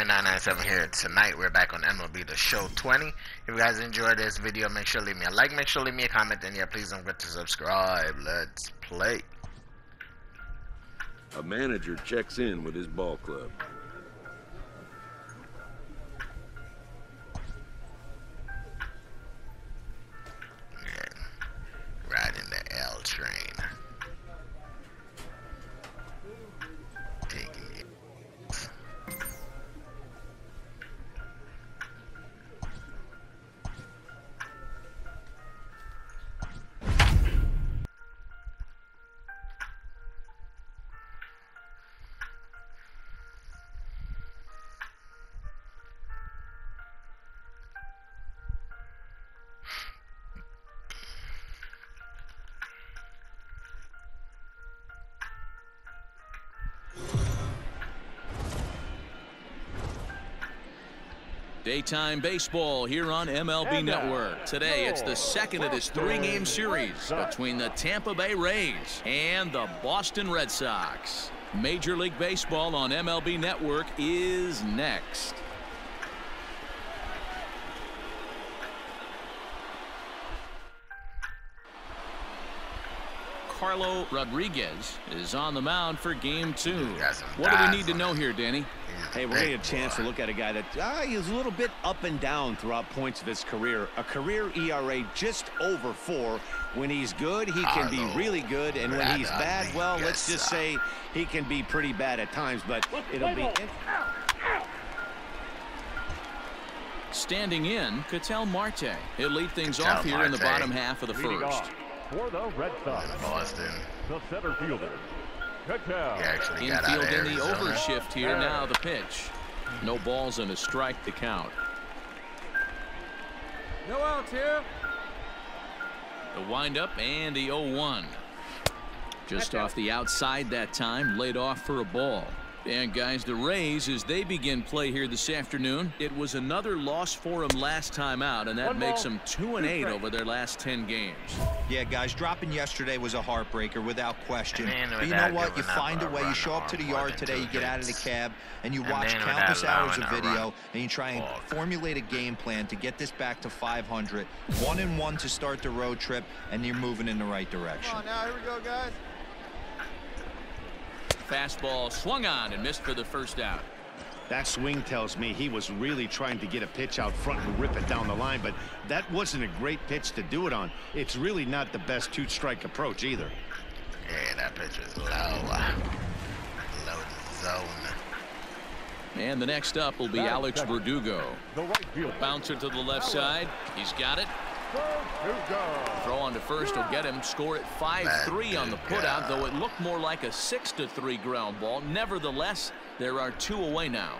997 here. Tonight we're back on MLB The Show 20. If you guys enjoyed this video, make sure to leave me a like, make sure to leave me a comment, and yeah, please don't forget to subscribe. Let's play. A manager checks in with his ball club. Yeah. Riding the L train. Daytime baseball here on MLB Network. Today, it's the second of this three-game series between the Tampa Bay Rays and the Boston Red Sox. Major League Baseball on MLB Network is next. Carlo Rodriguez is on the mound for game 2. What do we need to know here, Danny? Hey, we're getting a chance to look at a guy that is a little bit up and down throughout points of his career. A career ERA just over 4. When he's good, he can be really good, and when he's bad, well, let's just say he can be pretty bad at times, but it'll be... Standing in, Ketel Marte. He'll lead things off here in the bottom half of the first. For the Red Sox, Boston. the center fielder, Infield in the overshift here. Now the pitch. No balls and a strike to count. No outs here. The windup and the 0-1. Just off the outside that time, laid off for a ball. And guys, the Rays, as they begin play here this afternoon, it was another loss for them last time out, and that makes them 2-8 over their last 10 games. Yeah, guys, dropping yesterday was a heartbreaker without question. But you know what? You find a way. You show up to the yard today, you get out of the cab, and you watch countless hours of video, and you try and formulate a game plan to get this back to 500. 1-1 to start the road trip, and you're moving in the right direction. Come on now, here we go, guys. Fastball swung on and missed for the first out. That swing tells me he was really trying to get a pitch out front and rip it down the line, but that wasn't a great pitch to do it on. It's really not the best two-strike approach either. Yeah, that pitch was low. Low zone. And the next up will be Alex Verdugo. Bouncer to the left side. He's got it. Throw on to first will get him. Score at 5-3 on the putout, though it looked more like a 6-3 ground ball. Nevertheless, there are 2 away now.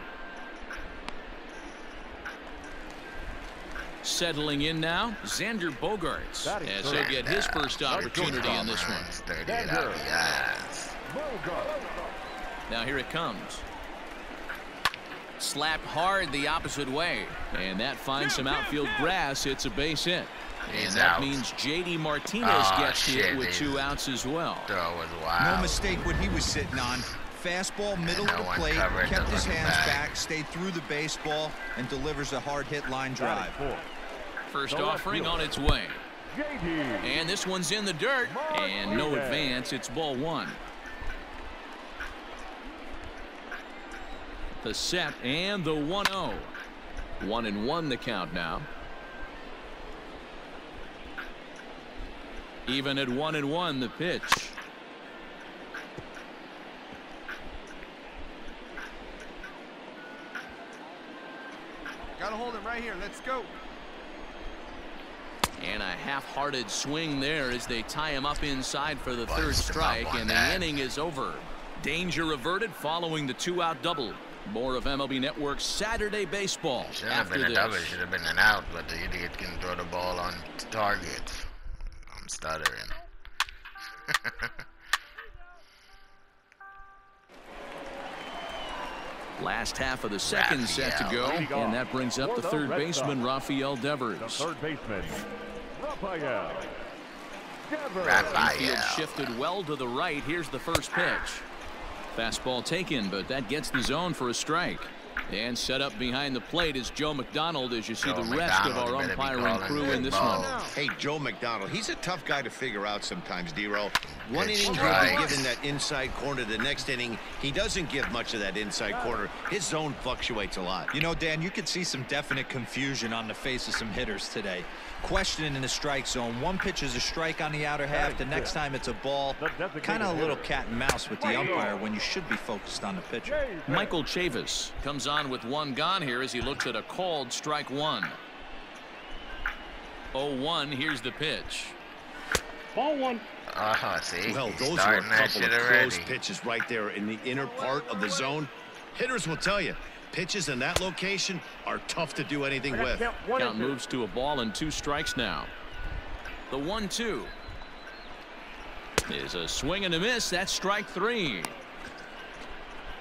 Settling in now, Xander Bogaerts, as he'll get his first opportunity in this one. Now here it comes. Slapped hard the opposite way, and that finds some outfield grass. It's a base hit. And that means J.D. Martinez gets it with 2 outs as well. No mistake what he was sitting on. Fastball, middle of the plate, kept his hands back, stayed through the baseball, and delivers a hard hit line drive. First offering on its way. And this one's in the dirt, and no advance. It's ball 1. The set and the 1-0. 1-1 the count now. Even at 1-1 the pitch. Gotta hold him right here. Let's go. And a half-hearted swing there as they tie him up inside for the third strike, and the inning is over. Danger averted following the 2-out double. More of MLB Network's Saturday baseball after this. Should have been an out, but the idiot can throw the ball on target. I'm stuttering. Last half of the second set to go, and that brings up the third baseman, Rafael Devers. The third baseman, Rafael. Infield shifted well to the right. Here's the first pitch. Fastball taken, but that gets the zone for a strike. And set up behind the plate is Joe McDonald as you see the rest of our umpiring crew in this one. Hey, Joe McDonald, he's a tough guy to figure out sometimes, D-Roll. One inning, he'll be given that inside corner. The next inning, he doesn't give much of that inside corner. His zone fluctuates a lot. You know, Dan, you could see some definite confusion on the face of some hitters today. Questioning in the strike zone. One pitch is a strike on the outer half. The next time it's a ball. Kind of a little cat and mouse with the umpire when you should be focused on the pitcher. Michael Chavis comes on with one gone here as he looks at a called strike one. 0-1. Here's the pitch. Ball one. See, well, those are a couple of close pitches right there in the inner part of the zone. Hitters will tell you, pitches in that location are tough to do anything with. Count moves to a ball and 2 strikes now. The 1-2 is a swing and a miss. That's strike 3.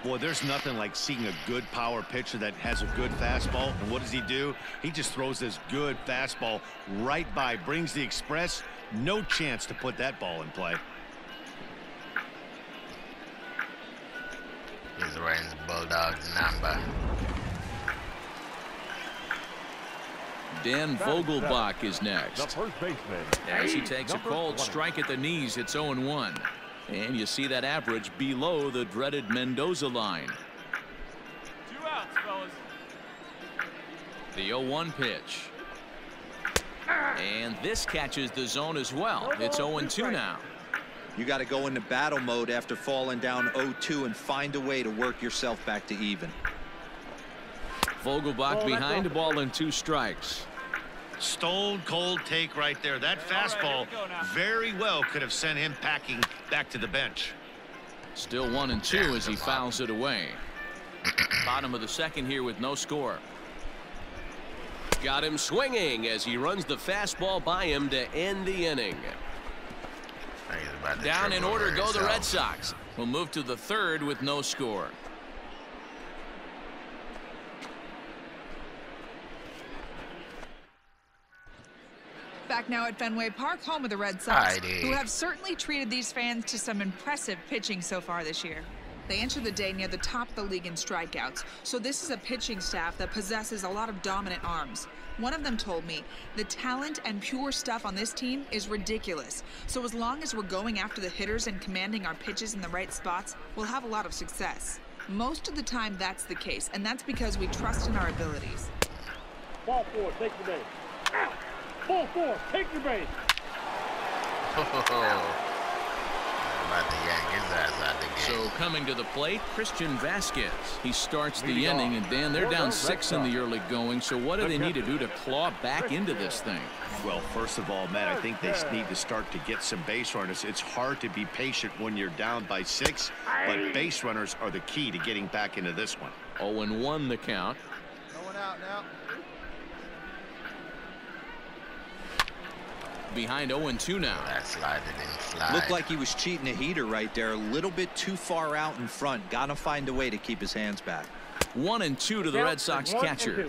Boy, there's nothing like seeing a good power pitcher that has a good fastball. And what does he do? He just throws this good fastball right by, brings the express. No chance to put that ball in play. He's wearing the Bulldogs number. Dan Vogelbach is next. The first baseman. As he takes a called 20. strike at the knees, it's 0-1. And you see that average below the dreaded Mendoza line. 2 outs, fellas. The 0-1 pitch. And this catches the zone as well. It's 0-2 now. You got to go into battle mode after falling down 0-2 and find a way to work yourself back to even. Vogelbach behind, a ball and 2 strikes. Stone cold take right there. That fastball very well could have sent him packing back to the bench. Still 1-2 as he fouls it away. Bottom of the second here with no score. Got him swinging as he runs the fastball by him to end the inning. Down in order go the Red Sox. We'll move to the third with no score. Back now at Fenway Park, home of the Red Sox, who have certainly treated these fans to some impressive pitching so far this year. They enter the day near the top of the league in strikeouts, so this is a pitching staff that possesses a lot of dominant arms. One of them told me, the talent and pure stuff on this team is ridiculous. So as long as we're going after the hitters and commanding our pitches in the right spots, we'll have a lot of success. Most of the time that's the case, and that's because we trust in our abilities. Ball 4, take the base. Ball 4, take your base. About to yank his ass out the game. So coming to the plate, Christian Vasquez. He starts the inning, and Dan, they're down 6 in the early going. So what do they need to do to claw back into this thing? Well, first of all, Matt, I think they need to start to get some base runners. It's hard to be patient when you're down by 6, but base runners are the key to getting back into this one. 0-1 the count. Going out now. Behind 0-2 now. That slide didn't slide. Looked like he was cheating a heater right there. A little bit too far out in front. Got to find a way to keep his hands back. 1-2 to the Red Sox catcher.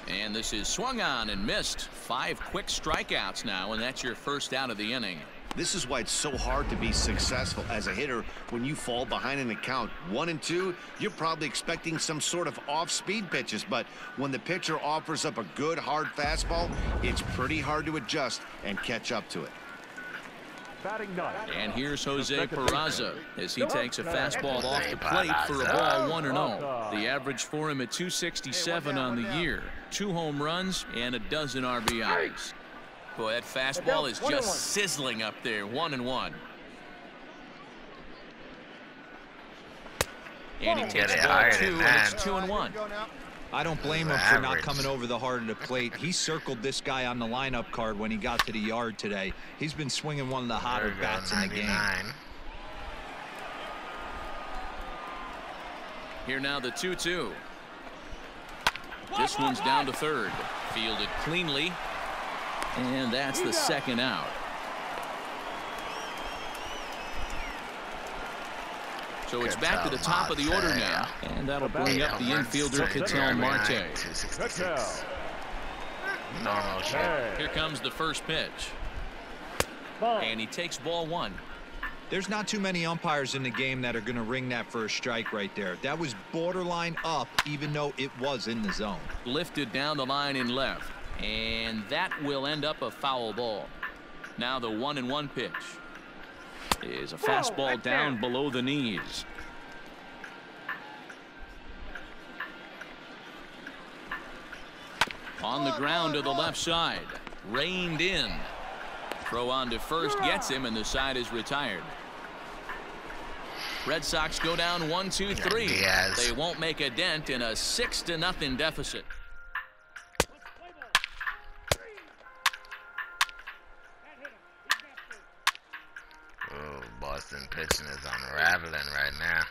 And this is swung on and missed. 5 quick strikeouts now, and that's your first out of the inning. This is why it's so hard to be successful as a hitter when you fall behind in the count 1-2. You're probably expecting some sort of off-speed pitches, but when the pitcher offers up a good hard fastball, it's pretty hard to adjust and catch up to it. And here's Jose Peraza as he takes a fastball off the plate for a ball 1-0. The average for him at 267 on the year. 2 home runs and a dozen RBIs. Boy, that fastball is just sizzling up there. 1-1. And he takes ball 2, and it's 2-1. I don't blame him for not coming over the heart of the plate. He circled this guy on the lineup card when he got to the yard today. He's been swinging one of the hotter bats in the game. Here now the 2-2. This one's down to third. Fielded cleanly. And that's the second out. So it's back to the top of the order now. And that'll bring up the infielder, Ketel Marte. Normal shit. Here comes the first pitch. And he takes ball 1. There's not too many umpires in the game that are going to ring that for a strike right there. That was borderline up, even though it was in the zone. Lifted down the line in left, and that will end up a foul ball. Now the 1-1 pitch is a fastball down below the knees. On the ground to the left side, reined in. Throw on to first gets him, and the side is retired. Red Sox go down 1-2-3. They won't make a dent in a 6-0 deficit. Oh, Boston pitching is unraveling right now.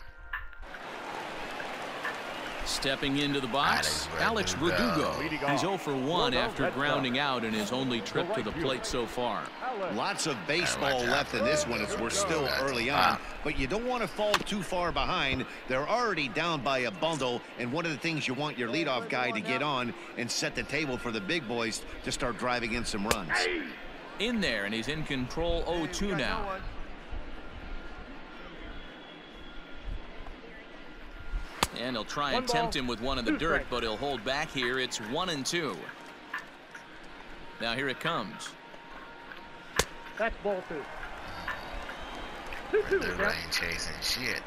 Stepping into the box, Alex Verdugo. He's 0 for 1 after grounding out in his only trip to the plate so far. Lots of baseball left in this one as we're still early on, but you don't want to fall too far behind. They're already down by a bundle, and one of the things you want your leadoff guy to get on and set the table for the big boys to start driving in some runs. In there, and he's in control 0-2 now. And he'll try and tempt him with one in the dirt, but he'll hold back here. It's 1-2. Now here it comes. That's ball 2. 2-2. The rain chasing shit.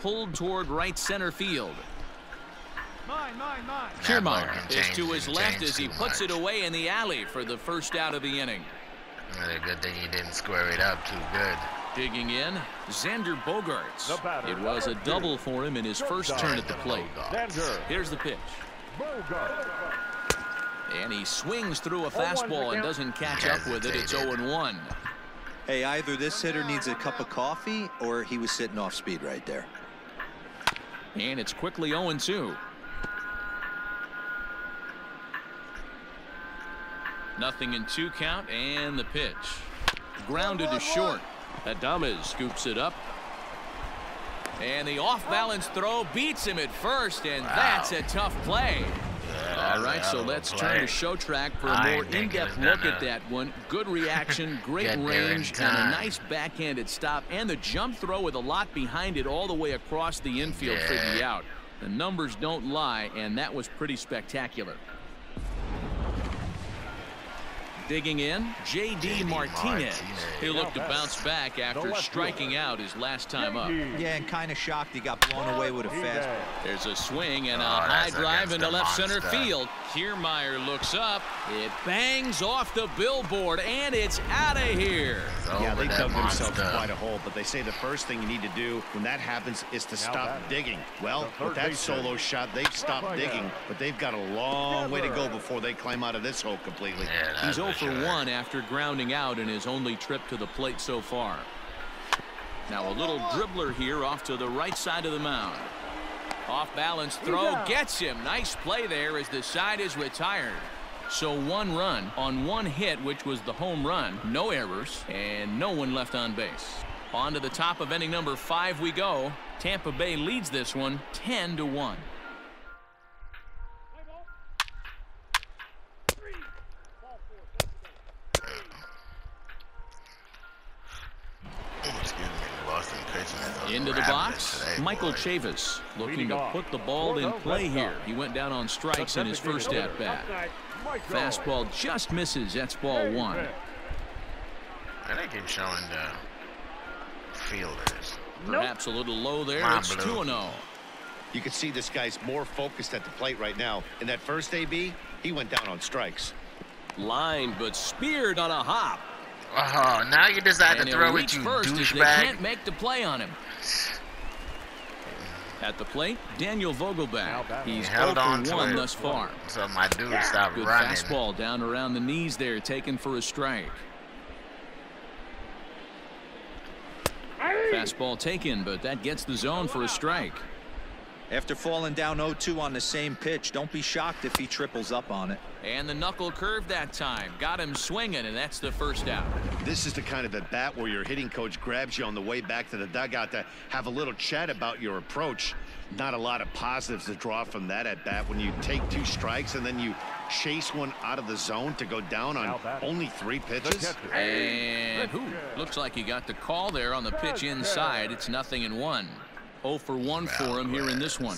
Pulled toward right center field. Mine. Kiermaier is to his left as he puts it away in the alley for the first out of the inning. Really good thing he didn't square it up too good. Digging in, Xander Bogaerts. It was a double for him in his first turn at the plate. Here's the pitch. And he swings through a fastball and doesn't catch up with it. It's 0-1. Hey, either this hitter needs a cup of coffee or he was sitting off speed right there. And it's quickly 0-2. Nothing in 2 count, and the pitch. Grounded to short. Adames scoops it up. And the off-balance throw beats him at first, and that's a tough play. All right, so let's turn to show track for a more in-depth look at that one. Good reaction, great range, and a nice backhanded stop, and the jump throw with a lot behind it all the way across the infield for the out. The numbers don't lie, and that was pretty spectacular. Digging in, J.D. Martinez. He'll look to bounce back after striking out his last time up. Yeah, and kind of shocked he got blown away with a fastball. There's a swing and a high drive into left center field. Kiermaier looks up. It bangs off the billboard, and it's out of here. Yeah, they dug themselves quite a hole, but they say the first thing you need to do when that happens is to stop digging. Well, with that solo shot, they've stopped digging, but they've got a long way to go before they climb out of this hole completely. He's 0 for 1 after grounding out in his only trip to the plate so far. Now a little dribbler here off to the right side of the mound. Off balance throw gets him. Nice play there as the side is retired. So 1 run on 1 hit, which was the home run. No errors and no one left on base. On to the top of inning number 5 we go. Tampa Bay leads this one 10-1. Into the box, Michael Chavis looking to put the ball in play here. He went down on strikes in his first at-bat. Fastball just misses. That's ball 1. I think he's showing the fielders. Perhaps a little low there. It's 2-0. You can see this guy's more focused at the plate right now. In that first AB, he went down on strikes. Lined but speared on a hop. Oh, now you decide to throw it, you douchebag. They can't make the play on him. At the plate, Daniel Vogelbach. He's held on for 1 thus far. So my dude stopped Good running. Fastball down around the knees there, taken for a strike. Fastball taken, but that gets the zone for a strike. After falling down 0-2 on the same pitch, don't be shocked if he triples up on it. And the knuckle curve that time. Got him swinging, and that's the first out. This is the kind of at bat where your hitting coach grabs you on the way back to the dugout to have a little chat about your approach. Not a lot of positives to draw from that at bat when you take 2 strikes and then you chase one out of the zone to go down on only 3 pitches. And looks like he got the call there on the pitch inside. It's 0-1. 0 for 1 for him here in this one.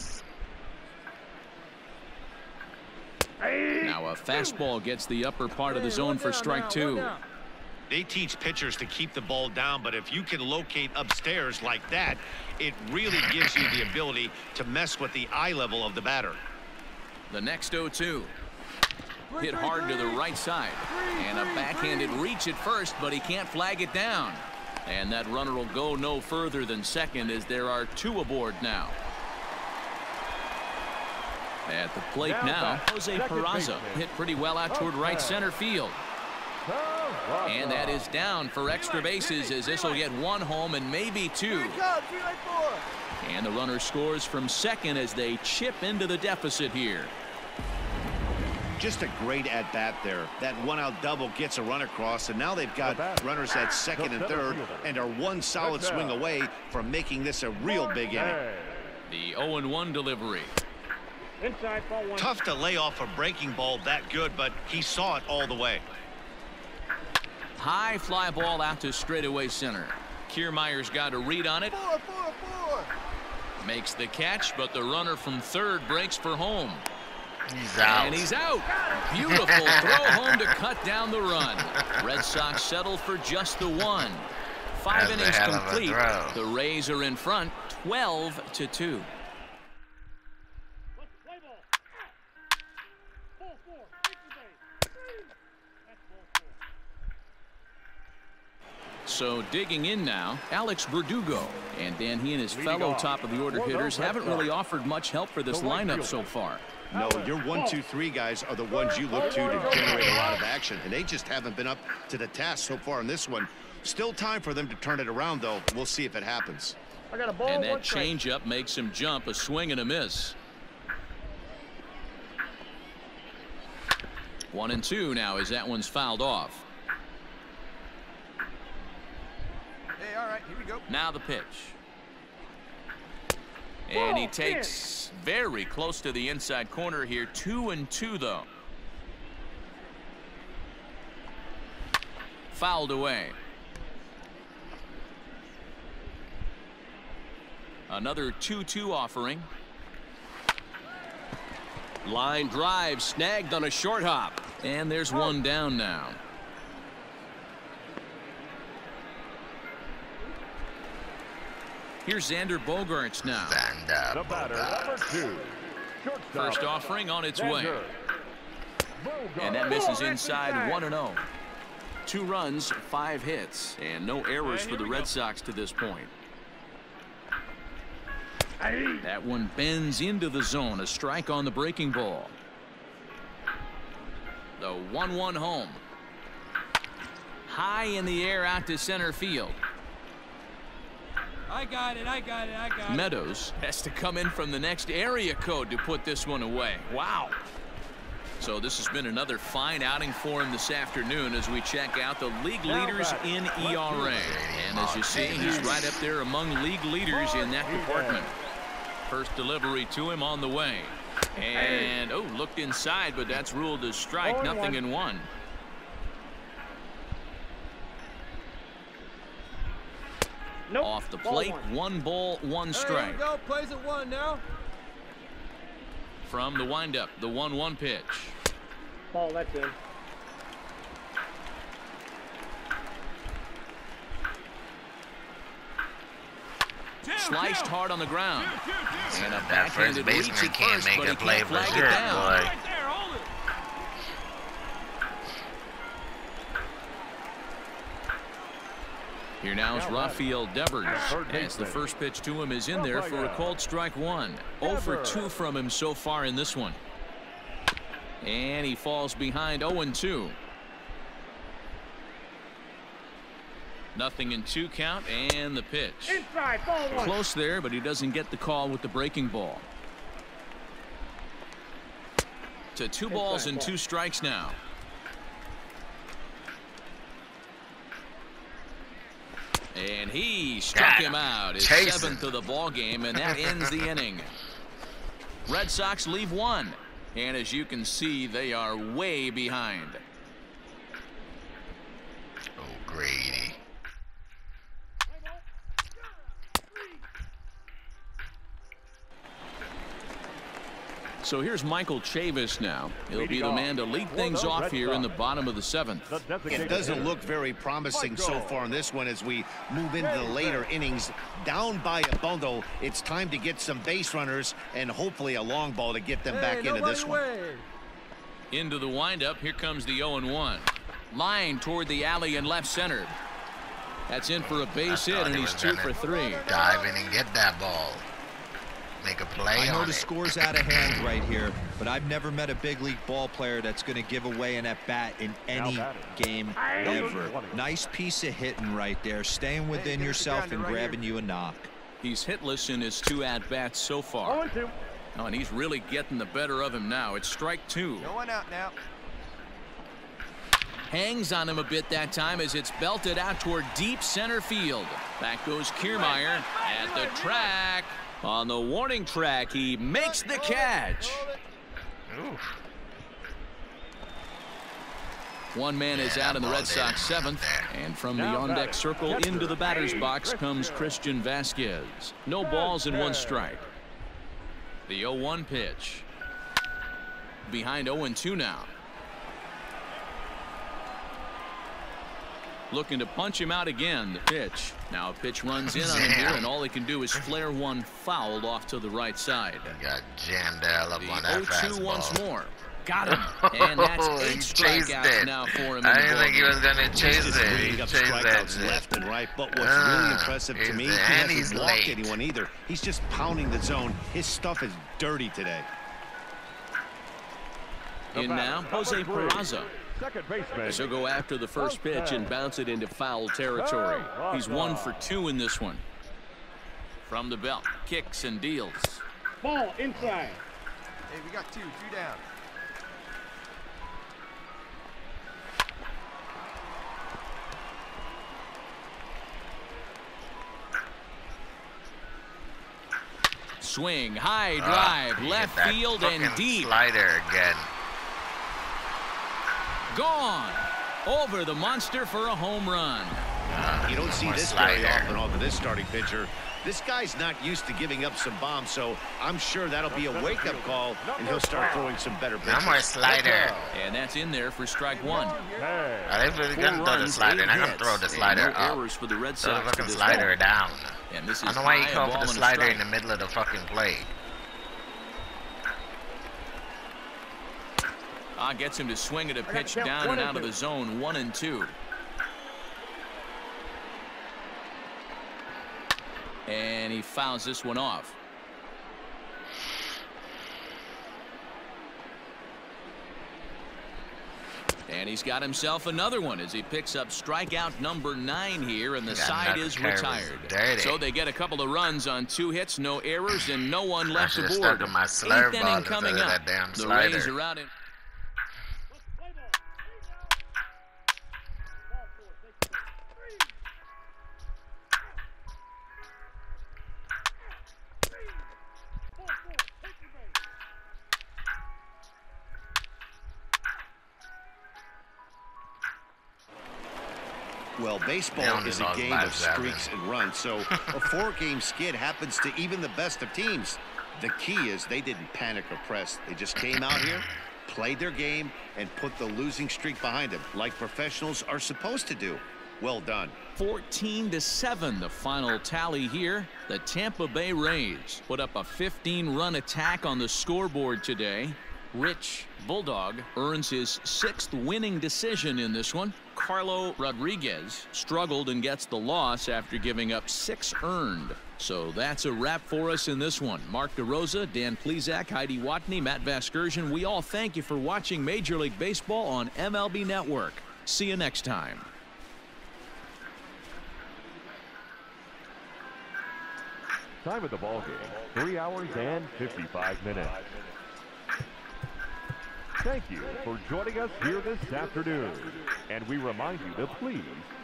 Now a fastball gets the upper part of the zone for strike 2. They teach pitchers to keep the ball down, but if you can locate upstairs like that, it really gives you the ability to mess with the eye level of the batter. The next 0-2. Hit hard to the right side. And a backhanded reach at first, but he can't flag it down. And that runner will go no further than second as there are 2 aboard now. At the plate now, Jose Peraza hit pretty well out toward right center field. And that is down for extra bases as this will get 1 home and maybe 2. And the runner scores from second as they chip into the deficit here. Just a great at-bat there. That 1-out double gets a run across, and now they've got runners at second and third and are 1 solid swing away from making this a real big inning. The 0-1 delivery. Tough to lay off a breaking ball that good, but he saw it all the way. High fly ball out to straightaway center. Kiermaier's got a read on it. Makes the catch, but the runner from third breaks for home. He's out. And he's out. Beautiful throw home to cut down the run. Red Sox settle for just the 1. 5 innings complete. The Rays are in front 12-2. So digging in now, Alex Verdugo. And then he and his fellow top-of-the-order hitters haven't really offered much help for this lineup so far. No, your 1, 2, 3 guys are the ones you look to generate a lot of action, and they just haven't been up to the task so far in this one. Still time for them to turn it around, though. We'll see if it happens. And that changeup makes him jump, a swing and a miss. 1-2 now as that one's fouled off. Hey, all right, here we go. Now the pitch. And he takes very close to the inside corner here. 2-2 though. Fouled away. Another 2-2 offering. Line drive snagged on a short hop. And there's one down now. Here's Xander Bogaerts now. The batter, number 2. First offering on its way. And that misses inside 1-0. 2 runs, 5 hits, and no errors for the Red Sox to this point. That one bends into the zone. A strike on the breaking ball. The 1-1 home. High in the air out to center field. I got it. Meadows has to come in from the next area code to put this one away. Wow. So this has been another fine outing for him this afternoon as we check out the league leaders in ERA. And as you see, he's right up there among league leaders in that department. First delivery to him on the way. And, looked inside, but that's ruled as strike. 0-1. Nope. Off the plate, 1 ball, 1 strike. Here we go. Plays at 1 now. From the windup, the 1-1 pitch. Ball, that's in. Sliced hard on the ground. And a That first backhanded reach baseman at can't first, make but a he play can't for flag good, it down. boy. Right there, hold it. Here now is Rafael Devers as the first pitch to him is in there for a called strike 1. 0 for 2 from him so far in this one. And he falls behind 0-2. 0-2 count and the pitch. Inside, ball 1. Close there, but he doesn't get the call with the breaking ball. to 2 balls and 2 strikes now. And he struck him out. His 7th of the ball game, and that ends the inning. Red Sox leave 1, and as you can see, they are way behind. Oh, Grady. So here's Michael Chavis now. He'll be the man to lead things off here in the bottom of the 7th. It doesn't look very promising so far in this one as we move into the later innings. Down by a bundle, it's time to get some base runners and hopefully a long ball to get them back into this one. Into the windup. Here comes the 0-1. Line toward the alley in left center. That's in for a base hit, and he's 2 for 3. Dive in and get that ball. Make a play. I know the score's out of hand right here, but I've never met a big league ball player that's going to give away an at-bat in any game ever. Nice piece of hitting right there, staying within yourself and grabbing you a knock. He's hitless in his 2 at-bats so far. Oh, and he's really getting the better of him now. It's strike 2. No one out now. Hangs on him a bit that time as it's belted out toward deep center field. Back goes Kiermaier at the track. On the warning track, he makes the catch. Oof. One man is out in the Red Sox 7th, and from the on-deck circle into the batter's box comes Christian Vasquez. No balls and 1 strike. The 0-1 pitch. Behind 0-2 now. Looking to punch him out again. The pitch. Now a pitch runs in on him here, and all he can do is flare one fouled off to the right side. Got jammed all up on that fastball. 0-2 once more. Got him. And that's 8 strikeouts now for him. I didn't think he was going to chase it. He chased strikeouts left and right. But what's really impressive to me, he hasn't walked anyone either. He's just pounding the zone. His stuff is dirty today. In now, Jose Peraza. Second baseman. He'll go after the first pitch and bounce it into foul territory. He's 1 for 2 in this one. From the belt, kicks and deals. Ball inside. Hey, we got 2 down. Swing, high drive, left field and deep. Slider again. Gone. Over the monster for a home run. You don't see this very often off of this starting pitcher. This guy's not used to giving up some bombs, so I'm sure that'll be a wake-up call, and he'll start throwing some better pitches. No more slider. And that's in there for strike 1. They're really going to throw the slider. They're going to throw the slider up. Errors for the Red Throw the Sox fucking slider down. And this is I don't know why you high, call a for the ball and a slider strike. in the middle of the fucking play. Gets him to swing at a pitch down and out of the zone. 1-2. And he fouls this one off. And he's got himself another one as he picks up strikeout number 9 here, and the side is retired. So they get a couple of runs on 2 hits, no errors, and no one left aboard. 8th inning coming up. The Rays are out in. Well, baseball is a game of streaks and runs, so a 4-game skid happens to even the best of teams. The key is they didn't panic or press. They just came out here, played their game, and put the losing streak behind them, like professionals are supposed to do. Well done. 14-7, the final tally here. The Tampa Bay Rays put up a 15-run attack on the scoreboard today. Rich Bulldog earns his 6th winning decision in this one. Carlo Rodriguez struggled and gets the loss after giving up 6 earned. So that's a wrap for us in this one. Mark DeRosa, Dan Plesac, Heidi Watney, Matt Vasgersian. We all thank you for watching Major League Baseball on MLB Network. See you next time. Time of the ball game, 3 hours and 55 minutes. Thank you for joining us here this afternoon. And we remind you to please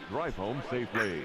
drive home safely.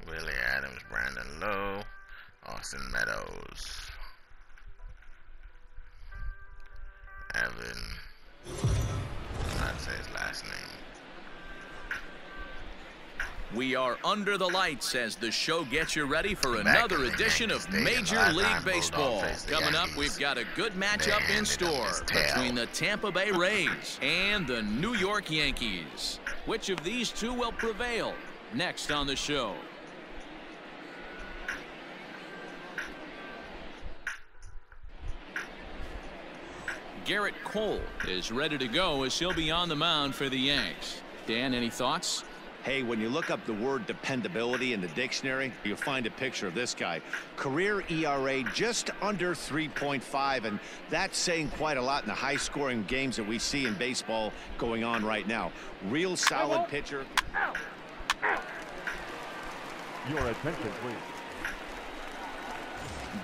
Willie Adams, Brandon Lowe, Austin Meadows, Evan, I'm not say his last name. We are under the lights as the show gets you ready for another edition of Major League Baseball. Coming up, we've got a good matchup in store between the Tampa Bay Rays and the New York Yankees. Which of these two will prevail? Next on the show. Garrett Cole is ready to go as he'll be on the mound for the Yanks. Dan, any thoughts? Hey, when you look up the word dependability in the dictionary, you'll find a picture of this guy. Career ERA just under 3.5, and that's saying quite a lot in the high-scoring games that we see in baseball going on right now. Real solid pitcher. Your attention, please.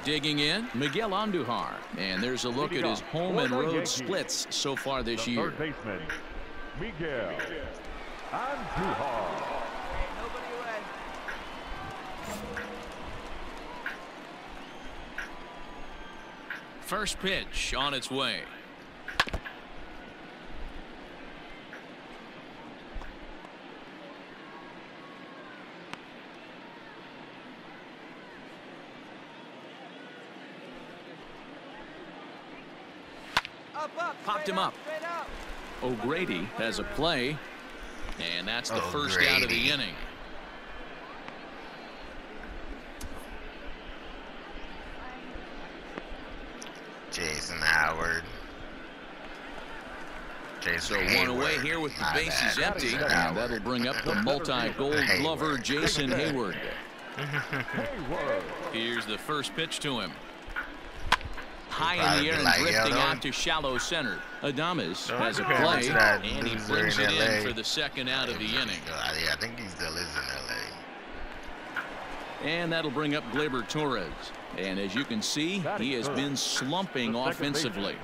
Digging in, Miguel Andujar. And there's a look at his home and road splits so far this year. Third baseman, Miguel Andujar. First pitch on its way. Popped him up. O'Grady has a play, and that's the first out of the inning. Jason Howard. So one away here with the bases empty, and that'll bring up the multi-gold glover Jason Hayward. Here's the first pitch to him. High in the air and drifting out to shallow center. Adames has a play, and he brings it in for the second out of the inning. Yeah, I think he still is in LA. And that'll bring up Gleyber Torres. And as you can see, he has been slumping offensively.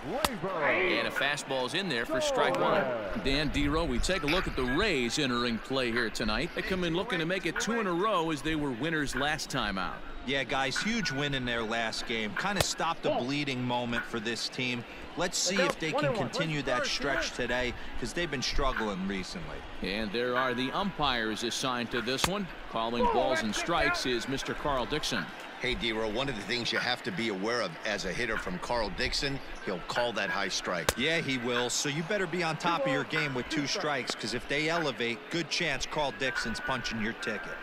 And a fastball's in there for strike one. Dan Dero, we take a look at the Rays entering play here tonight. They come in looking to make it 2 in a row as they were winners last time out. Yeah, guys, huge win in their last game. Kind of stopped a bleeding moment for this team. Let's see if they can continue that stretch today, because they've been struggling recently. And there are the umpires assigned to this one. Calling balls and strikes is Mr. Carl Dixon. Hey, Dero, one of the things you have to be aware of as a hitter from Carl Dixon, he'll call that high strike. Yeah, he will. So you better be on top of your game with 2 strikes, because if they elevate, good chance Carl Dixon's punching your ticket.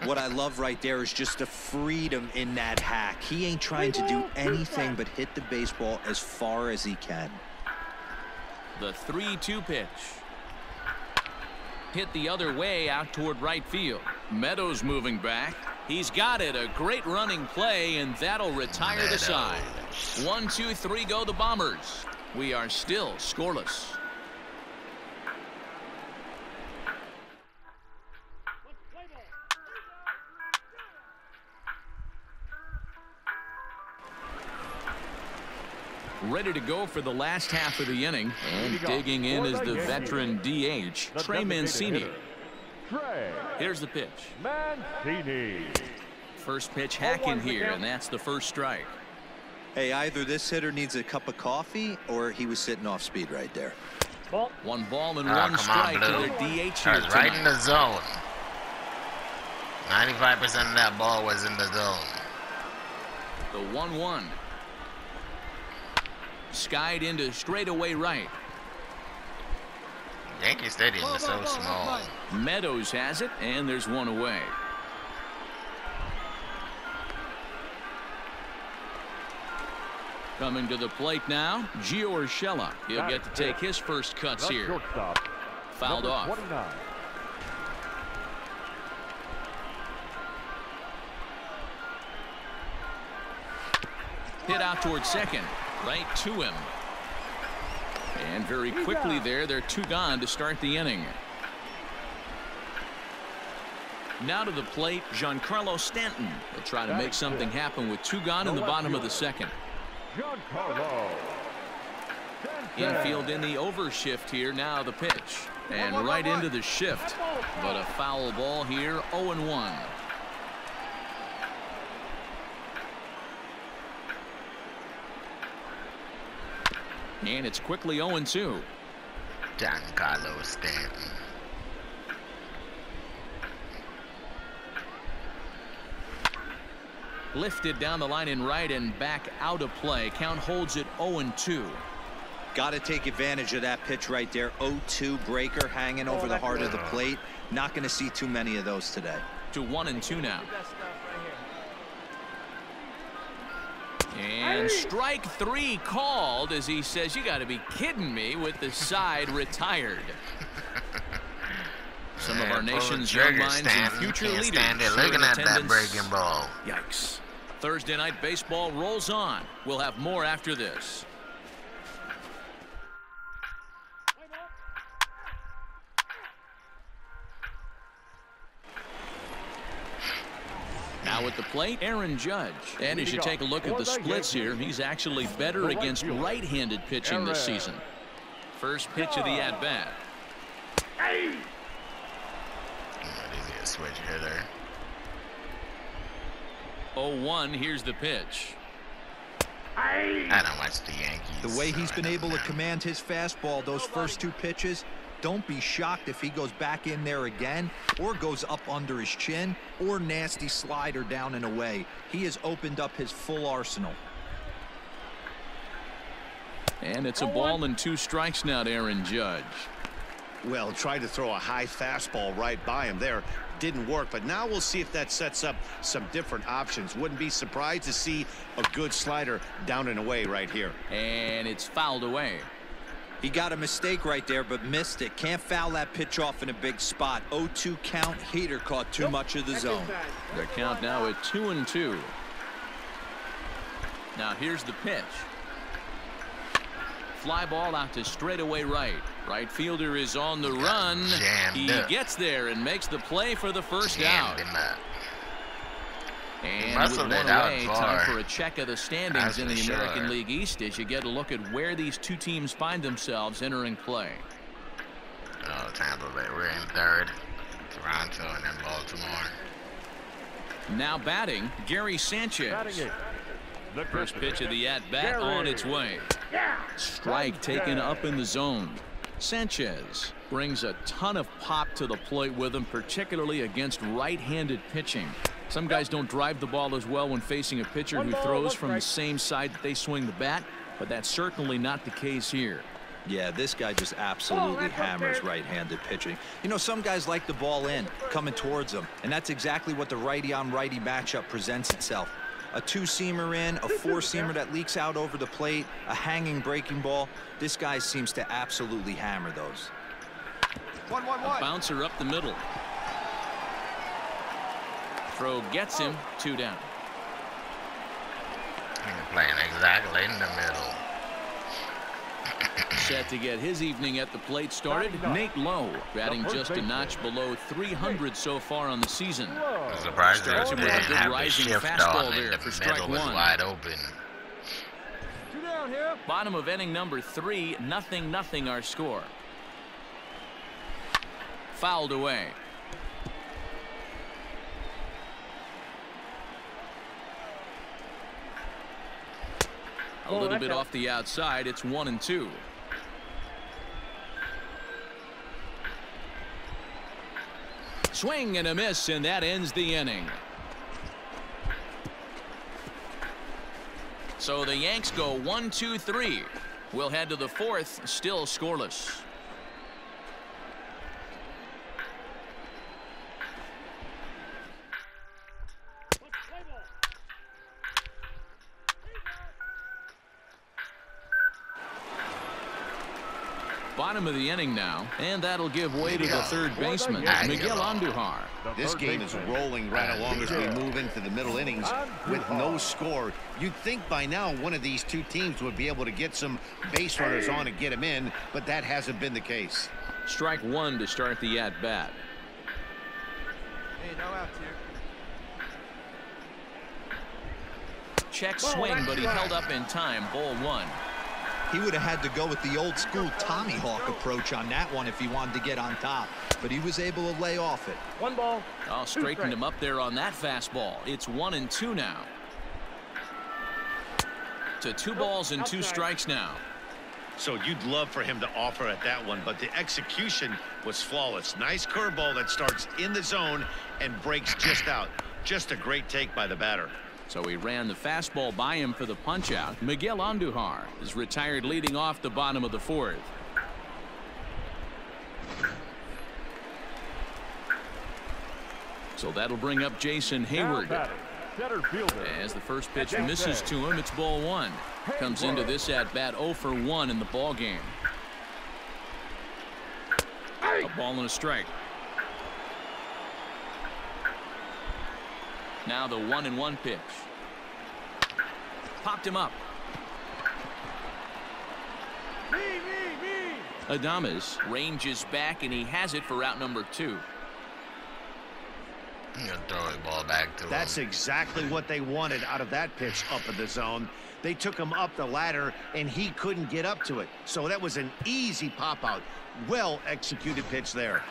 What I love right there is just the freedom in that hack. He ain't trying to do anything but hit the baseball as far as he can. The 3-2 pitch. Hit the other way out toward right field. Meadows moving back. He's got it. A great running play, and that'll retire the side. 1, 2, 3 go the Bombers. We are still scoreless. Ready to go for the last half of the inning, and digging in is the veteran DH, Trey Mancini. Here's the pitch. Mancini. First pitch hacking here, and that's the first strike. Hey, either this hitter needs a cup of coffee or he was sitting off speed right there. 1 ball and 1 strike to their DH here tonight. Right in the zone. 95% of that ball was in the zone. The 1-1. Skied into straightaway right. Yankee Stadium is so small. Meadows has it, and there's 1 away. Coming to the plate now, Gio Urshela. He'll get to take his first cuts here. Fouled off. 29. Hit out towards second. Right to him. And very quickly there, they're 2 gone to start the inning. Now to the plate, Giancarlo Stanton. He'll try to make something happen with 2 gone in the bottom of the second. Infield in the overshift here. Now the pitch. And right into the shift. But a foul ball here, 0-1. And it's quickly 0-2. Giancarlo Stanton. Lifted down the line in right and back out of play. Count holds it 0-2. Got to take advantage of that pitch right there. 0-2 breaker hanging over the heart of the plate. Not going to see too many of those today. To 1-2 now. And strike 3 called as he says, you got to be kidding me, with the side retired. Some of our nation's young minds and future leaders looking at that breaking ball. Yikes. Thursday night baseball rolls on. We'll have more after this. Now at the plate, Aaron Judge. And as you take a look at the splits here, he's actually better against right-handed pitching this season. First pitch of the at-bat. Easy to switch hitter. 0-1, here's the pitch. I don't watch the Yankees. The way he's been able to command his fastball those first 2 pitches, don't be shocked if he goes back in there again or goes up under his chin or nasty slider down and away. He has opened up his full arsenal. And it's a ball and 2 strikes now to Aaron Judge. Well, tried to throw a high fastball right by him there. Didn't work, but now we'll see if that sets up some different options. Wouldn't be surprised to see a good slider down and away right here. And it's fouled away. He got a mistake right there, but missed it. Can't foul that pitch off in a big spot. 0-2 count. Hader caught too much of the zone. Their count now at 2-2. Now here's the pitch. Fly ball out to straightaway right. Right fielder is on the run. He gets there and makes the play for the first out. And with 1 away, time for a check of the standings in the American League East as you get a look at where these 2 teams find themselves entering play. Oh, Tampa Bay, we're in 3rd. Toronto and then Baltimore. Now batting, Gary Sanchez. First pitch of the at-bat on its way. Strike taken up in the zone. Sanchez brings a ton of pop to the plate with him, particularly against right-handed pitching. Some guys don't drive the ball as well when facing a pitcher who throws from the same side that they swing the bat, but that's certainly not the case here. Yeah, this guy just absolutely hammers right-handed pitching. You know, some guys like the ball in, coming towards them, and that's exactly what the righty-on-righty matchup presents itself. A 2-seamer in, a 4-seamer that leaks out over the plate, a hanging breaking ball. This guy seems to absolutely hammer those. A bouncer up the middle. Throw gets him. 2 down. Playing exactly in the middle. Set to get his evening at the plate started. Nate Lowe batting just a notch below 300 so far on the season. I'm surprised starts him with a good rising fastball there for strike 1. Wide open. 2 down here. Bottom of inning number 3, 0-0 our score. Fouled away. A little bit off the outside. It's 1-2. Swing and a miss, and that ends the inning. So the Yanks go 1-2-3. We'll head to the 4th, still scoreless. Bottom of the inning now, and that'll give way to the third baseman, Miguel Andujar. This game is rolling right along as we move into the middle innings with no score. You'd think by now one of these two teams would be able to get some base runners on and get them in, but that hasn't been the case. Strike 1 to start the at-bat. Hey, no outs here. Check swing, but he held up in time. Ball 1. He would have had to go with the old school Tommy Hawk approach on that one if he wanted to get on top, but he was able to lay off it. 1 ball. Oh, straightened him up there on that fastball. It's 1-2 now. To 2 balls and 2 strikes now. So you'd love for him to offer at that one, but the execution was flawless. Nice curveball that starts in the zone and breaks just out. Just a great take by the batter. So he ran the fastball by him for the punch-out. Miguel Andujar is retired leading off the bottom of the 4th. So that'll bring up Jason Hayward. As the first pitch misses to him, it's ball 1. Comes into this at-bat 0 for 1 in the ball game. A ball and a strike. Now the 1-1 pitch. Popped him up. Adames ranges back, and he has it for out number 2. He'll throw the ball back to him. That's exactly what they wanted out of that pitch up in the zone. They took him up the ladder, and he couldn't get up to it. So that was an easy pop-out. Well-executed pitch there.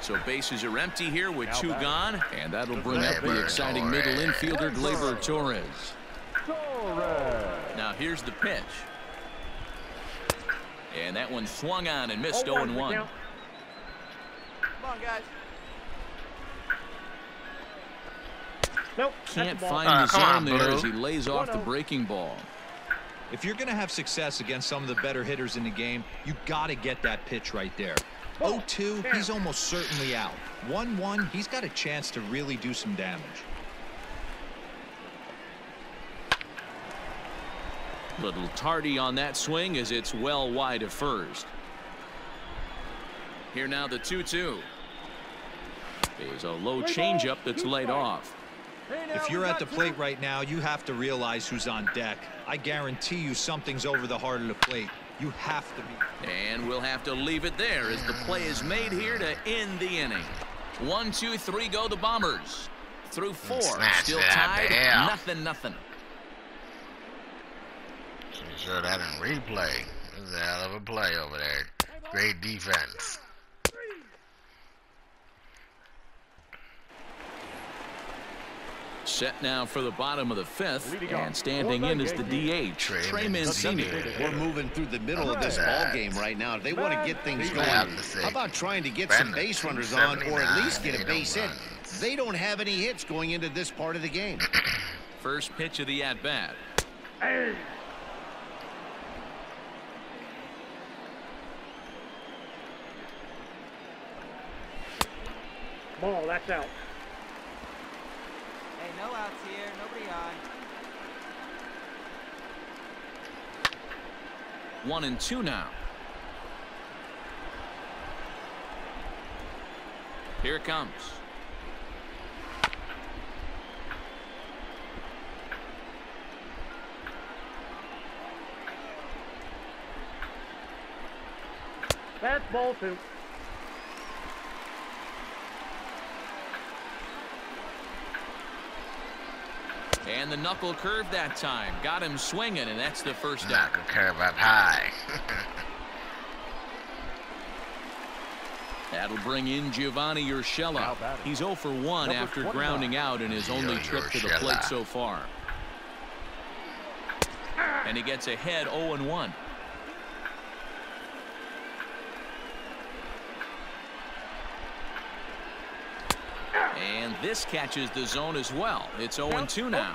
So bases are empty here with 2 gone, and that'll bring up the exciting middle infielder Gleyber Torres. Now here's the pitch. And that one swung on and missed 0-1. Come on, guys. Nope. Can't find the zone there as he lays off the breaking ball. If you're going to have success against some of the better hitters in the game, you got to get that pitch right there. 0-2, he's almost certainly out. 1-1, he's got a chance to really do some damage. Little tardy on that swing as it's well wide of first. Here now the 2-2. There's a low changeup that's laid off. If you're at the plate right now, you have to realize who's on deck. I guarantee you something's over the heart of the plate. You have to be. And we'll have to leave it there as the play is made here to end the inning. 1, 2, 3 go the Bombers. Through 4. Still tied. 0-0. Sure that in replay. This is a hell of a play over there. Great defense. Set now for the bottom of the 5th, and standing in is the DH, Trey Mancini. We're moving through the middle of this ball game right now. If they want to get things going, how about trying to get some base runners on, or at least get a base hit? They don't have any hits going into this part of the game. First pitch of the at-bat. Ball, that's out. Hey, no outs here. Nobody on. 1-2 now. Here it comes. That's ball 2. And the knuckle curve that time. Got him swinging, and that's the first out. Knuckle curve up high. That'll bring in Giovanni Urshela. He's 0 for 1 after grounding out in his only trip to the plate so far. And he gets ahead 0-1. And this catches the zone as well. It's 0-2 now.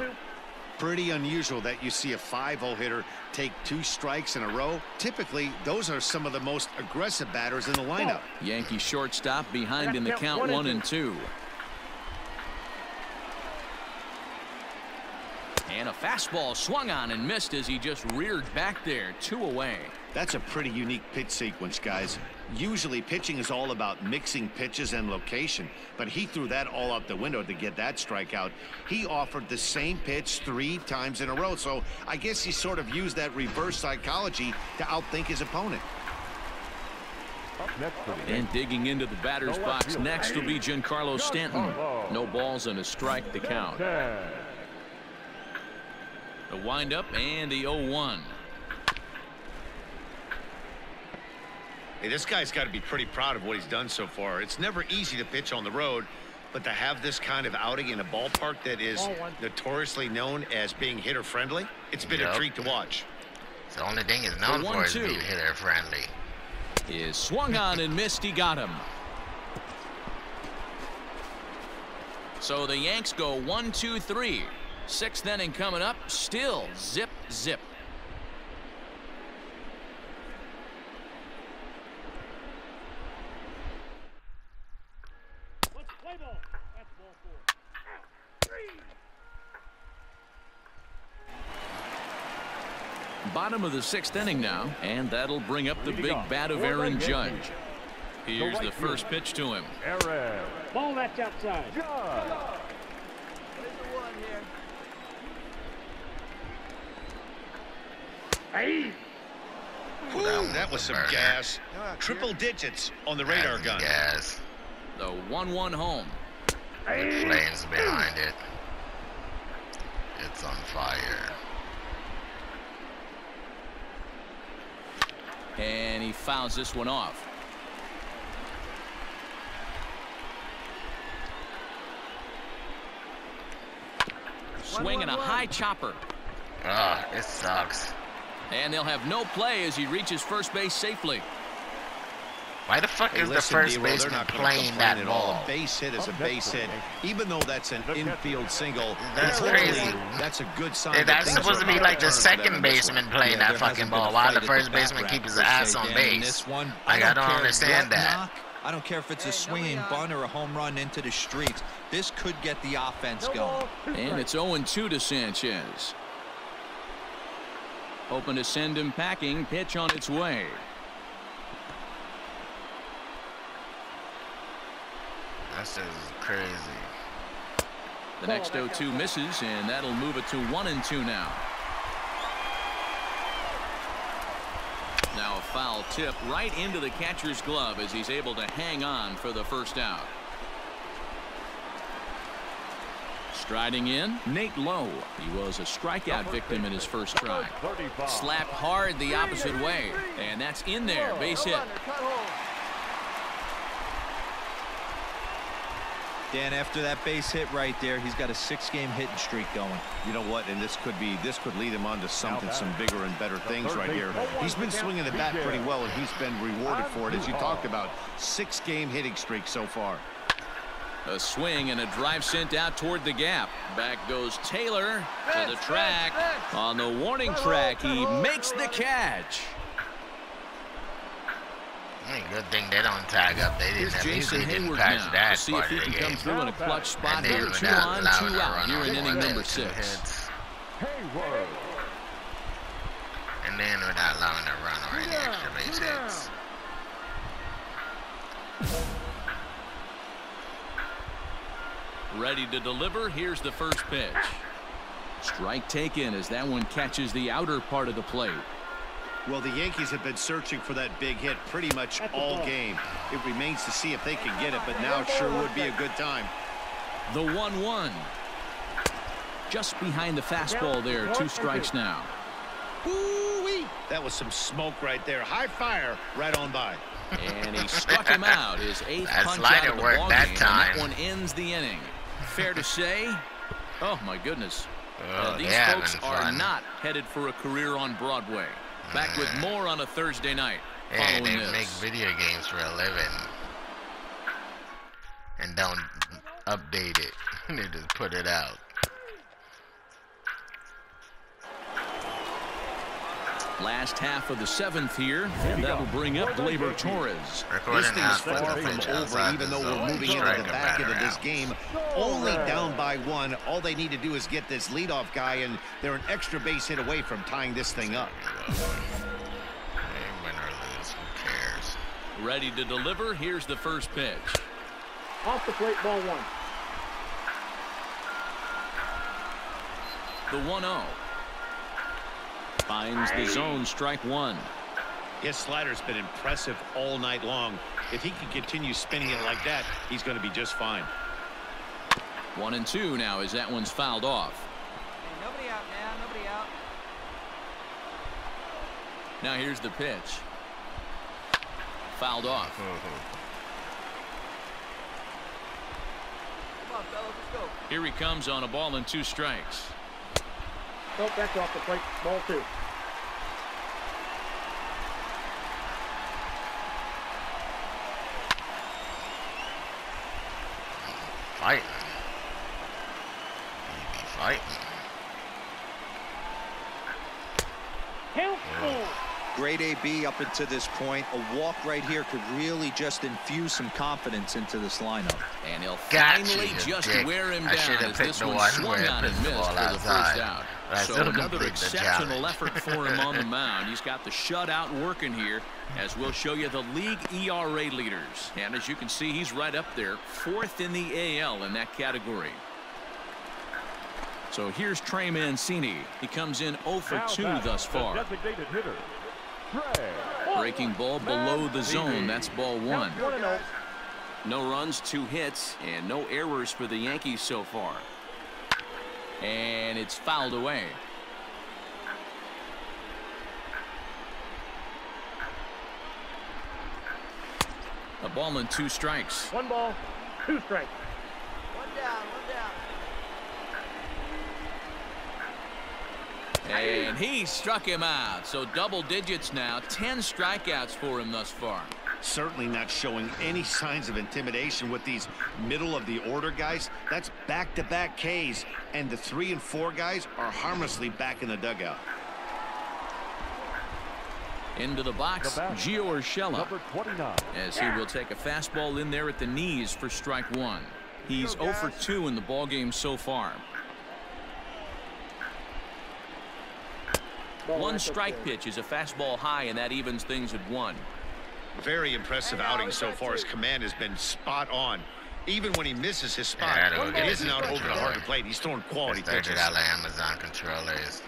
Pretty unusual that you see a 5-0 hitter take 2 strikes in a row. Typically, those are some of the most aggressive batters in the lineup. Yankee shortstop behind in the count 1-2. And a fastball swung on and missed as he just reared back there. 2 away. That's a pretty unique pitch sequence, guys. Usually pitching is all about mixing pitches and location, but he threw that all out the window to get that strikeout. He offered the same pitch 3 times in a row, so I guess he sort of used that reverse psychology to outthink his opponent. And digging into the batter's box next will be Giancarlo Stanton. No balls and a strike to count. The windup and the 0-1. Hey, this guy's got to be pretty proud of what he's done so far. It's never easy to pitch on the road, but to have this kind of outing in a ballpark that is notoriously known as being hitter-friendly, it's been a treat to watch. It's the only thing he's known for is being hitter-friendly. Is swung on and missed. He got him. So the Yanks go 1-2-3. 6th inning coming up. Still zip, zip. Bottom of the 6th inning now, and that'll bring up the big bat of Aaron Judge. Here's the first pitch to him. Aaron. Ball that's outside. Hey. Woo, that was some gas. Triple digits on the radar gun. Gas. The 1-1 home. With flames behind it. It's on fire. And he fouls this one off. Swinging a high chopper. Ah, it sucks. And they'll have no play as he reaches first base safely. Why the fuck is the first baseman playing that ball? A base hit is a base hit. Even though that's an infield single, that's crazy. That's a good sign. That's supposed to be like the second baseman playing that fucking ball while the first baseman keeps his ass on base. I don't understand that. I don't care if it's a swinging bunt or a home run into the streets. This could get the offense going. And it's 0-2 to Sanchez. Hoping to send him packing. Pitch on its way. That's just crazy. The next 0-2 misses, and that'll move it to 1-2 now. Now a foul tip right into the catcher's glove as he's able to hang on for the first out. Striding in, Nate Lowe. He was a strikeout victim in his first try. Slapped hard the opposite way, and that's in there. Base hit. Dan, after that base hit right there, he's got a 6-game hitting streak going. You know what? And this could lead him on to something, some bigger and better things right here. He's been swinging the bat pretty well, and he's been rewarded for it, as you talked about. 6-game hitting streak so far. A swing and a drive sent out toward the gap. Back goes Taylor to the track. On the warning track, he makes the catch. Good thing they don't tag up. They didn't. At least they didn't catch that see if he can come through in a clutch spot here. 2 on, 2 out here in inning number 6. And then without allowing a run or any extra base hits. Ready to deliver. Here's the first pitch. Strike taken as that one catches the outer part of the plate. Well, the Yankees have been searching for that big hit pretty much all game. It remains to see if they can get it, but now it sure would be a good time. The 1-1. Just behind the fastball there. 2 strikes now. Woo-wee! That was some smoke right there. High fire right on by. And he struck him out. His 8th punch out of the ball game, and that one ends the inning. Fair to say? Oh, my goodness. These folks are not headed for a career on Broadway. Back with more on a Thursday night. Yeah, they make video games for a living. And don't update it. They just put it out. Last half of the 7th here, and that'll bring up Gleyber Torres. This thing is far from over, even though we're moving into the back end of this game. Only down by 1. All they need to do is get this leadoff guy, and they're an extra base hit away from tying this thing up. Win or lose, who cares? Ready to deliver. Here's the first pitch. Off the plate, ball 1. The 1-0. Finds the zone, strike 1. His slider's been impressive all night long. If he can continue spinning it like that, he's going to be just fine. 1-2 now as that one's fouled off. Hey, nobody out now, nobody out. Now here's the pitch. Fouled off. Come on, fellas, let's go. Here he comes on a ball and 2 strikes. Nope, that's off the plate, ball 2. Fighting. Maybe fighting. Count 4. Great AB up until this point. A walk right here could really just infuse some confidence into this lineup. And he'll finally just wear him down as this one swung on and missed for the first out. So another exceptional effort for him on the mound. He's got the shutout working here, as we'll show you the league ERA leaders. And as you can see, he's right up there, 4th in the AL in that category. So here's Trey Mancini. He comes in 0 for 2 thus far. Designated hitter. Breaking ball below the zone. That's ball 1. No runs, 2 hits, and no errors for the Yankees so far. And it's fouled away. A ball and 2 strikes. 1 ball, 2 strikes. One down, one down. And he struck him out. So double digits now. 10 strikeouts for him thus far. Certainly not showing any signs of intimidation with these middle of the order guys. That's back-to-back Ks, and the 3 and 4 guys are harmlessly back in the dugout. Into the box, Gio Urshela, number 29, as he will take a fastball in there at the knees for strike 1. He's 0 for 2 in the ballgame so far. 1 strike pitch is a fastball high, and that evens things at 1. Very impressive outing so far. His command has been spot on. Even when he misses his spot, it isn't out over the hard plate. He's throwing quality pitches. $30 Amazon controllers.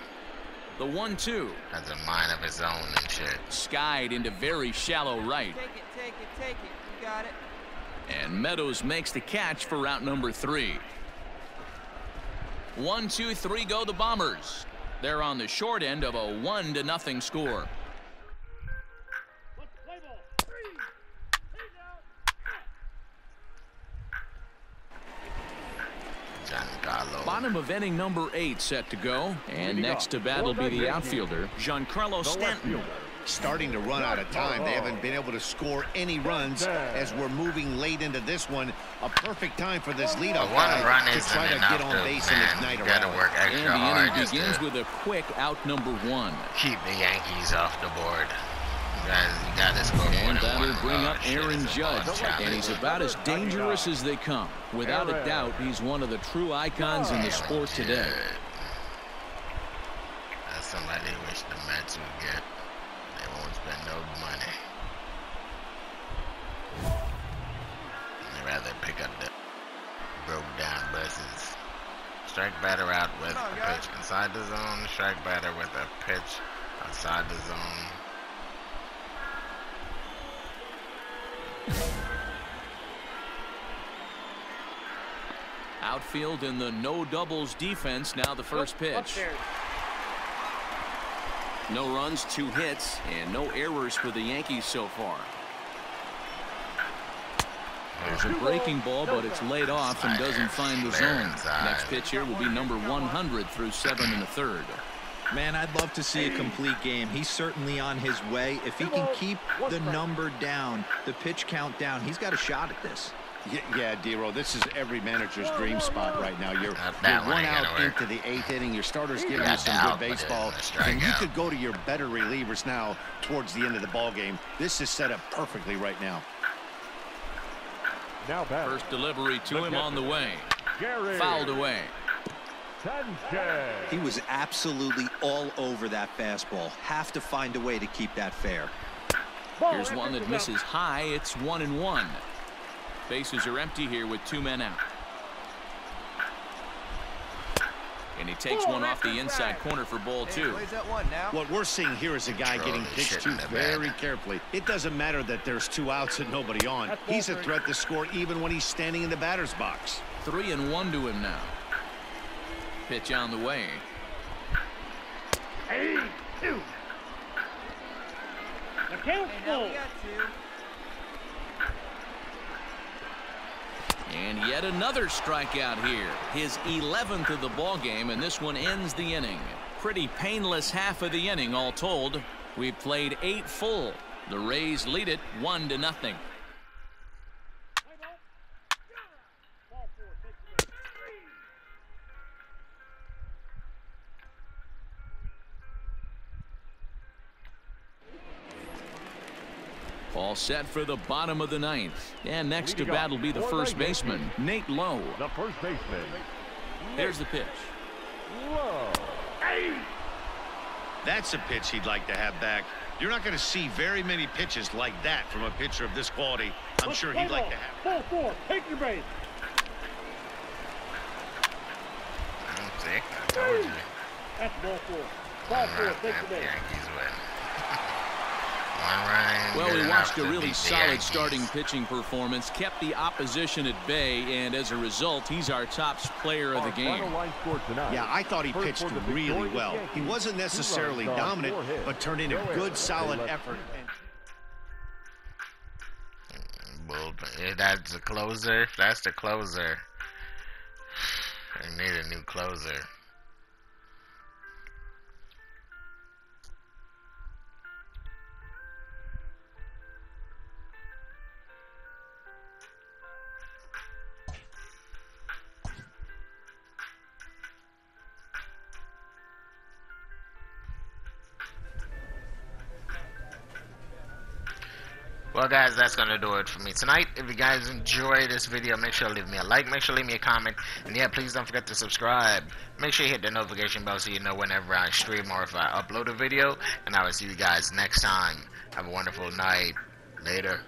The 1-2. Has a mind of his own and shit. Skied into very shallow right. Take it, take it, take it. You got it. And Meadows makes the catch for route number 3. 1, 2, 3 go the Bombers. They're on the short end of a 1-0 score. Bottom of inning number 8 set to go, and next to bat will be the outfielder Giancarlo Stanton. Starting to run out of time. They haven't been able to score any runs as we're moving late into this one. A perfect time for this leadoff guy to try to get on base and ignite a rally. Work extra hard. And the inning begins with a quick out number 1. Keep the Yankees off the board. You got to score more And than that'll 1 bring run. up Aaron Judge, and he's about as dangerous as they come. Without a doubt, he's one of the true icons in the sport today. That's somebody I wish the Mets would get. They won't spend no money. They'd rather pick up the broke down buses. Strike batter out with a pitch inside the zone. Strike batter with a pitch outside the zone. Outfield in the no doubles defense. Now the first pitch. No runs, 2 hits, and no errors for the Yankees so far. There's a breaking ball, but it's laid off and doesn't find the zone. Next pitch here will be number 100 through 7 1/3. Man, I'd love to see a complete game. He's certainly on his way. If he can keep the number down, the pitch count down, he's got a shot at this. Yeah, D-Roll, this is every manager's dream spot right now. You're 1 out into the 8th inning. Your starter's giving you some good baseball, and you could go to your better relievers now towards the end of the ball game. This is set up perfectly right now. First delivery to him on the way. Fouled away. He was absolutely all over that fastball. Have to find a way to keep that fair. Here's one that misses high. It's 1-1. Bases are empty here with 2 men out. And he takes one off the inside corner for ball 2. What we're seeing here is a guy getting pitched to very carefully. It doesn't matter that there's 2 outs and nobody on. He's a threat to score even when he's standing in the batter's box. 3-1 to him now. Pitch on the way. 2. The count's full. And yet another strikeout here. His 11th of the ball game, and this one ends the inning. Pretty painless half of the inning all told. We've played 8 full. The Rays lead it 1-0. All set for the bottom of the 9th. And next to bat will be the first baseman, Nate Lowe. The first baseman. Here's the pitch. Lowe. That's a pitch he'd like to have back. You're not going to see very many pitches like that from a pitcher of this quality. I'm sure he'd like to have. Ball 4. Take your base. I told you. That's ball 4. Ball 4. Take your base. Yankees win. Well, we watched a really solid starting pitching performance, kept the opposition at bay, and as a result, he's our top player of the game. Yeah, I thought he pitched really well. He wasn't necessarily dominant, but turned in a good, solid effort. That's the closer. That's the closer. I need a new closer. Well, guys, that's going to do it for me tonight. If you guys enjoyed this video, make sure to leave me a like. Make sure to leave me a comment. And, yeah, please don't forget to subscribe. Make sure you hit the notification bell so you know whenever I stream or if I upload a video. And I will see you guys next time. Have a wonderful night. Later.